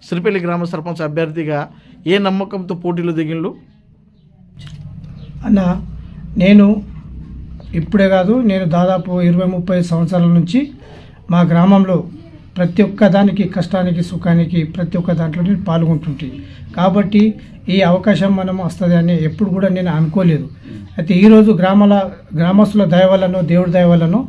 సిరిపల్లి గ్రామ సర్పంచ్ అభ్యర్థిగా ఏ నమ్మకంతో పోటీలో దిగిండ్రు? అన్న, నేను ఇప్పుడే కాదు, నేను దాదాపు 20-30 సంవత్సరాల నుంచి మా గ్రామంలో ప్రతి ఒక్క దానికి, కష్టానికి సుఖానికి ప్రతి ఒక్క దాంట్లో నేను పాల్గొంటుంటే, కాబట్టి ఈ అవకాశం మనం వస్తుంది అని ఎప్పుడు కూడా నేను అనుకోలేదు. అయితే ఈరోజు గ్రామస్తుల దయ వల్లనో, దేవుడి దయ వల్లనో,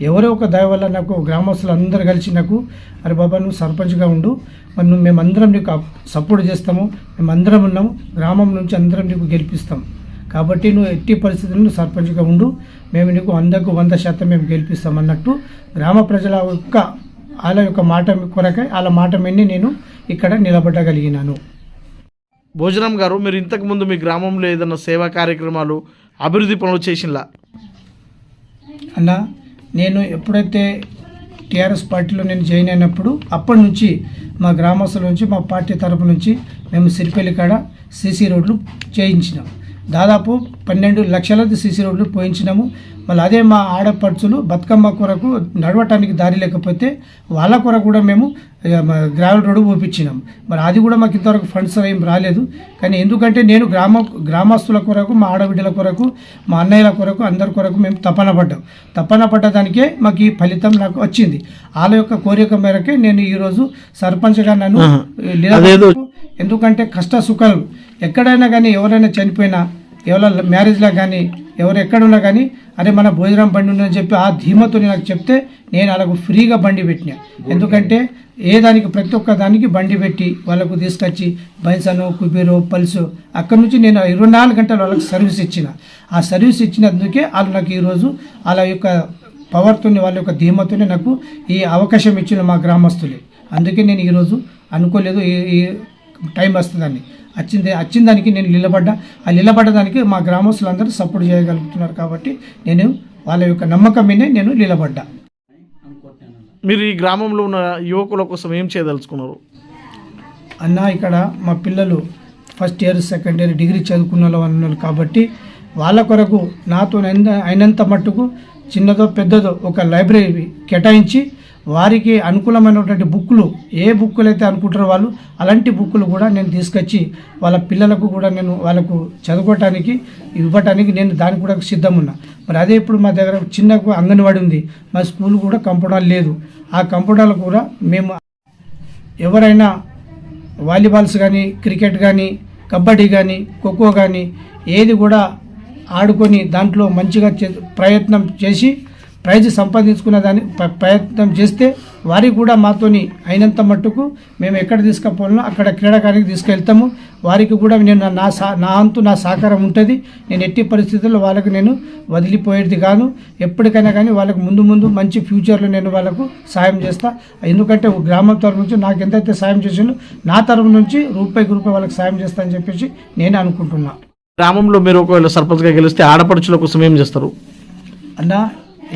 ఎవరో ఒక దయ వల్ల నాకు గ్రామస్తులు అందరూ కలిసి నాకు, అరే బాబా నువ్వు సర్పంచ్గా ఉండు, మరి మేమందరం నీకు సపోర్ట్ చేస్తాము, మేమందరం ఉన్నాము, గ్రామం నుంచి అందరం నీకు గెలిపిస్తాం, కాబట్టి నువ్వు ఎట్టి పరిస్థితుల్లో సర్పంచ్గా ఉండు, మేము నీకు 100% మేము గెలిపిస్తాం అన్నట్టు గ్రామ ప్రజల యొక్క మాట కొరకై వాళ్ళ మాట విని నేను ఇక్కడ నిలబడగలిగినాను. భోజనం గారు, మీరు ఇంతకుముందు మీ గ్రామంలో ఏదైనా సేవా కార్యక్రమాలు, అభివృద్ధి పనులు చేసినలా? అన్న, నేను ఎప్పుడైతే టీఆర్ఎస్ పార్టీలో నేను జాయిన్ అయినప్పుడు అప్పటి నుంచి మా గ్రామస్తుల నుంచి, మా పార్టీ తరపు నుంచి మేము సిరిపల్లి కాడ సీసీ రోడ్లు చేయించినాం. దాదాపు 12 లక్షల సీసీ రోడ్లు పోయించినాము. మళ్ళీ అదే మా ఆడపడుచులు బతుకమ్మ కొరకు నడవటానికి దారి లేకపోతే వాళ్ళ కొరకు కూడా మేము గ్రావెల్ రోడ్డు పోపించినాం. మరి అది కూడా మాకు ఇంతవరకు ఫండ్స్ ఏం రాలేదు. కానీ ఎందుకంటే నేను గ్రామస్తుల కొరకు, మా ఆడబిడ్డల కొరకు, మా అన్నయ్యల కొరకు, అందరి కొరకు మేము తపన పడ్డదానికే మాకు ఈ ఫలితం నాకు వచ్చింది. వాళ్ళ యొక్క కోరిక మేరకే నేను ఈరోజు సర్పంచ్గా నన్ను ఎందుకంటే కష్ట సుఖాలు ఎక్కడైనా కానీ, ఎవరైనా చనిపోయినా, ఎవరైనా మ్యారేజ్లో కానీ, ఎవరు ఎక్కడున్నా కానీ, అరే మన భోజనం బండి ఉందని చెప్పి ఆ ధీమతో నాకు చెప్తే నేను వాళ్ళకు ఫ్రీగా బండి పెట్టినా. ఎందుకంటే దానికి ప్రతి ఒక్క దానికి బండి పెట్టి వాళ్ళకు తీసుకొచ్చి బైన్సను, కుబీరు, పల్సు అక్కడి నుంచి నేను 24 గంటలు వాళ్ళకి సర్వీస్ ఇచ్చిన. ఆ సర్వీస్ ఇచ్చినందుకే వాళ్ళు నాకు ఈరోజు వాళ్ళ యొక్క పవర్తో, వాళ్ళ యొక్క ధీమతోనే నాకు ఈ అవకాశం ఇచ్చిన మా గ్రామస్తులే. అందుకే నేను ఈరోజు అనుకోలేదు ఈ టైం వస్తుందని. వచ్చిన దానికి నేను నిలబడ్డదానికి మా గ్రామస్తులందరూ సపోర్ట్ చేయగలుగుతున్నారు. కాబట్టి నేను వాళ్ళ యొక్క నమ్మకం మీదే నేను నిలబడ్డా. మీరు ఈ గ్రామంలో ఉన్న యువకుల కోసం ఏం చేయదలుచుకున్నారు? అన్న, ఇక్కడ మా పిల్లలు first year, second year, degree చదువుకున్న వాళ్ళు కాబట్టి వాళ్ళ కొరకు నాతో అయినంత మట్టుకు చిన్నదో పెద్దదో ఒక లైబ్రరీ కేటాయించి వారికి అనుకూలమైనటువంటి బుక్కులు, ఏ బుక్కులు అయితే అనుకుంటారో వాళ్ళు అలాంటి బుక్కులు కూడా నేను తీసుకొచ్చి వాళ్ళ పిల్లలకు కూడా నేను వాళ్ళకు చదువుకోవటానికి ఇవ్వటానికి నేను దానికి కూడా సిద్ధం ఉన్నా. మరి అదే ఇప్పుడు మా దగ్గర చిన్న అంగన్వాడీ ఉంది, మా స్కూల్ కూడా కంపౌండర్ లేదు. ఆ కంపౌండర్లు కూడా మేము ఎవరైనా వాలీబాల్స్ కానీ, క్రికెట్ కానీ, కబడ్డీ కానీ, ఖోఖో కానీ ఏది కూడా ఆడుకొని దాంట్లో మంచిగా ప్రయత్నం చేసి ప్రైజ్ సంపాదించుకునే దాన్ని ప్రయత్నం చేస్తే వారికి కూడా మాతోని అయినంత మట్టుకు మేము ఎక్కడ తీసుకుపోవాలనో అక్కడ క్రీడాకానికి తీసుకెళ్తాము. వారికి కూడా నేను నా సహకారం ఉంటుంది. నేను ఎట్టి పరిస్థితుల్లో వాళ్ళకు నేను వదిలిపోయేది కాదు. ఎప్పటికైనా కానీ వాళ్ళకు ముందు మంచి ఫ్యూచర్లో నేను వాళ్ళకు సాయం చేస్తా. ఎందుకంటే గ్రామం తరఫు నుంచి నాకు ఎంతైతే సాయం చేసానో నా తరఫు నుంచి రూపాయికి వాళ్ళకి సాయం చేస్తా అని చెప్పేసి నేను అనుకుంటున్నా. గ్రామంలో మీరు ఒకవేళ సర్పంచ్గా గెలిస్తే ఆడపడుచుల కోసం ఏం చేస్తారు? అన్న,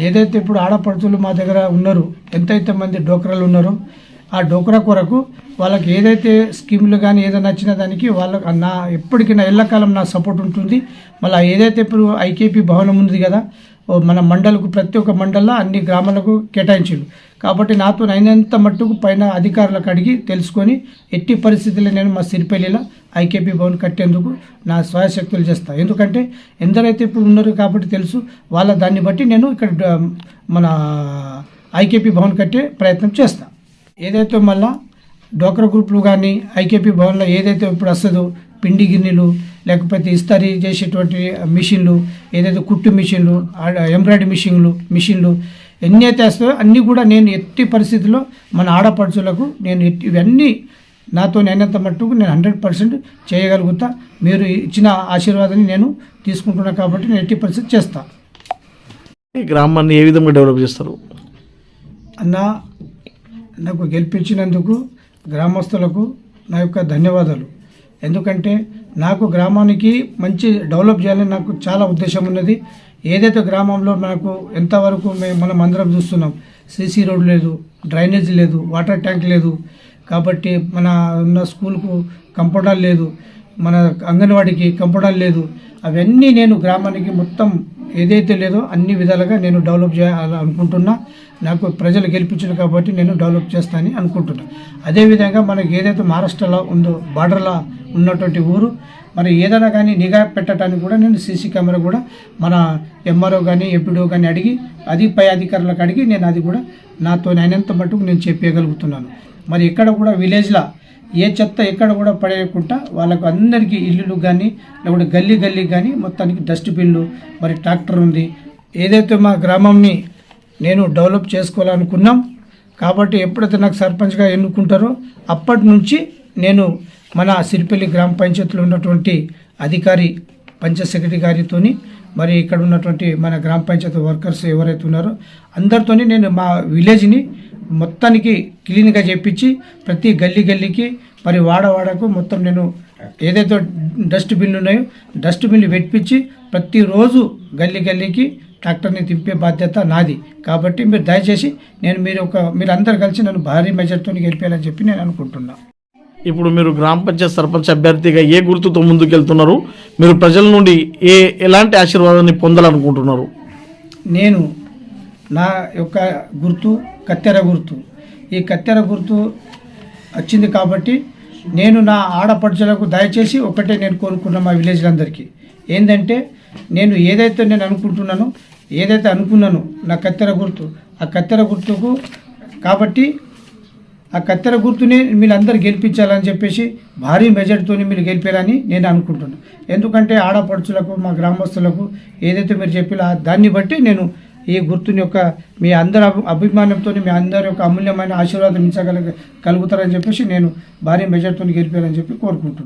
ఏదైతే ఇప్పుడు ఆడపడుచులు మా దగ్గర ఉన్నారో, ఎంతైతే మంది డోక్రాలు ఉన్నారో, ఆ డోక్రా కొరకు వాళ్ళకి ఏదైతే స్కీములు కానీ ఏదైనా నచ్చిన దానికి వాళ్ళకి ఎప్పటికీ ఎల్లకాలం నా సపోర్ట్ ఉంటుంది. మళ్ళీ ఏదైతే ఇప్పుడు ఐకేపీ భవనం ఉంది కదా, మన మండలకు ప్రతి ఒక్క మండలంలో అన్ని గ్రామాలకు కేటాయించారు. కాబట్టి నాతో అయినంత మట్టుకు పైన అధికారులకు అడిగి తెలుసుకొని ఎట్టి పరిస్థితుల్లో నేను మా సిరిపల్లిలో ఐకేపీ భవన్ కట్టేందుకు నా స్వయశక్తులు చేస్తాను. ఎందుకంటే ఎందరైతే ఇప్పుడు ఉన్నారు కాబట్టి తెలుసు, వాళ్ళ దాన్ని బట్టి నేను ఇక్కడ మన ఐకేపీ భవన్ కట్టే ప్రయత్నం చేస్తాను. ఏదైతే మళ్ళా డోక్రా గ్రూపులు కానీ ఐకేపీ భవన్లో ఏదైతే ఇప్పుడు వస్తుందో పిండి గిన్నెలు, లేకపోతే ఇస్తరీ చేసేటువంటి మిషన్లు, ఏదైతే కుట్టు మిషన్లు, ఎంబ్రాయిడరీ మిషన్లు ఎన్ని అయితే వస్తాయో అన్నీ కూడా నేను ఎట్టి పరిస్థితుల్లో మన ఆడపడుచులకు నేను ఇవన్నీ నాతో అయినంత మట్టుకు నేను 100% చేయగలుగుతా. మీరు ఇచ్చిన ఆశీర్వాదాన్ని నేను తీసుకుంటున్నా కాబట్టి నేను ఎట్టి పరిస్థితి చేస్తాను. ఈ గ్రామాన్ని ఏ విధంగా డెవలప్ చేస్తారు? అన్న, నాకు గెలిపించినందుకు గ్రామస్తులకు నా యొక్క ధన్యవాదాలు. ఎందుకంటే నాకు గ్రామానికి మంచి డెవలప్ చేయాలని నాకు చాలా ఉద్దేశం ఉన్నది. ఏదైతే గ్రామంలో మనకు ఎంతవరకు మనం అందరం చూస్తున్నాం, సీసీ రోడ్ లేదు, డ్రైనేజ్ లేదు, వాటర్ ట్యాంక్ లేదు, కాబట్టి మన ఉన్న స్కూల్కు కంపౌండర్ లేదు. మన అంగన్వాడికి కంపౌండర్ లేదు, అవన్నీ నేను గ్రామానికి మొత్తం ఏదైతే లేదో అన్ని విధాలుగా నేను డెవలప్ చేయాలని అనుకుంటున్నా. నాకు ప్రజలు గెలిపించారు కాబట్టి నేను డెవలప్ చేస్తానని అనుకుంటున్నా. అదేవిధంగా మనకి ఏదైతే మహారాష్ట్రలో ఉందో బార్డర్లో ఉన్నటువంటి ఊరు, మరి ఏదైనా కానీ నిఘా పెట్టడానికి కూడా నేను సీసీ కెమెరా కూడా మన ఎంఆర్ఓ కానీ ఎంపీడీఓ కానీ అడిగి, అది పై అధికారులకు అడిగి నేను అది కూడా నాతో అయినంత మట్టుకు నేను చెప్పగలుగుతున్నాను. మరి ఎక్కడ కూడా విలేజ్లో ఏ చెత్త ఎక్కడ కూడా పడేయకుండా వాళ్ళకు అందరికీ ఇల్లులు కానీ లేకపోతే గల్లీకి కానీ మొత్తానికి డస్ట్బిన్లు, మరి ట్రాక్టర్ ఉంది. ఏదైతే మా గ్రామంని నేను డెవలప్ చేసుకోవాలనుకున్నాం కాబట్టి ఎప్పుడైతే నాకు సర్పంచ్గా ఎన్నుకుంటారో అప్పటి నుంచి నేను మన సిరిపల్లి గ్రామ పంచాయతీలో ఉన్నటువంటి అధికారి పంచాయత్ సెక్రటరీ గారితోని, మరి ఇక్కడ ఉన్నటువంటి మన గ్రామ పంచాయతీ వర్కర్స్ ఎవరైతే ఉన్నారో అందరితోని నేను మా విలేజ్ని మొత్తానికి క్లీన్గా చేపించి ప్రతి గల్లీకి మరి వాడకు మొత్తం నేను ఏదైతే డస్ట్బిన్లు ఉన్నాయో డస్ట్బిన్లు పెట్టించి ప్రతిరోజు గల్లీకి ట్రాక్టర్ని తింపే బాధ్యత నాది. కాబట్టి మీరు దయచేసి మీరు అందరు కలిసి నన్ను భారీ మెజార్టీతో గెలిపేయాలని చెప్పి నేను అనుకుంటున్నాను. ఇప్పుడు మీరు గ్రామ పంచాయత్ సర్పంచ్ అభ్యర్థిగా ఏ గుర్తుతో ముందుకెళ్తున్నారు? మీరు ప్రజల నుండి ఎలాంటి ఆశీర్వాదాన్ని పొందాలనుకుంటున్నారు? నేను నా యొక్క గుర్తు కత్తెర గుర్తు. ఈ కత్తెర గుర్తు వచ్చింది కాబట్టి నేను నా ఆడపడుచులకు దయచేసి ఒకటే నేను కోరుకున్నా మా విలేజ్లందరికీ ఏంటంటే, నేను ఏదైతే అనుకున్నానో నా కత్తెర గుర్తు, ఆ కత్తెర గుర్తుకు కాబట్టి ఆ కత్తెర గుర్తుని మీరందరూ గెలిపించాలని చెప్పేసి భారీ మెజార్టీతో మీరు గెలిపారని నేను అనుకుంటున్నాను. ఎందుకంటే ఆడపడుచులకు మా గ్రామస్తులకు ఏదైతే మీరు చెప్పినా దాన్ని బట్టి నేను ఈ గుర్తుని యొక్క మీ అందరి అభిమానంతో మీ అందరి యొక్క అమూల్యమైన ఆశీర్వాదం కలుగుతారని చెప్పేసి నేను భారీ మెజార్టీతో గెలిపారని చెప్పి కోరుకుంటున్నాను.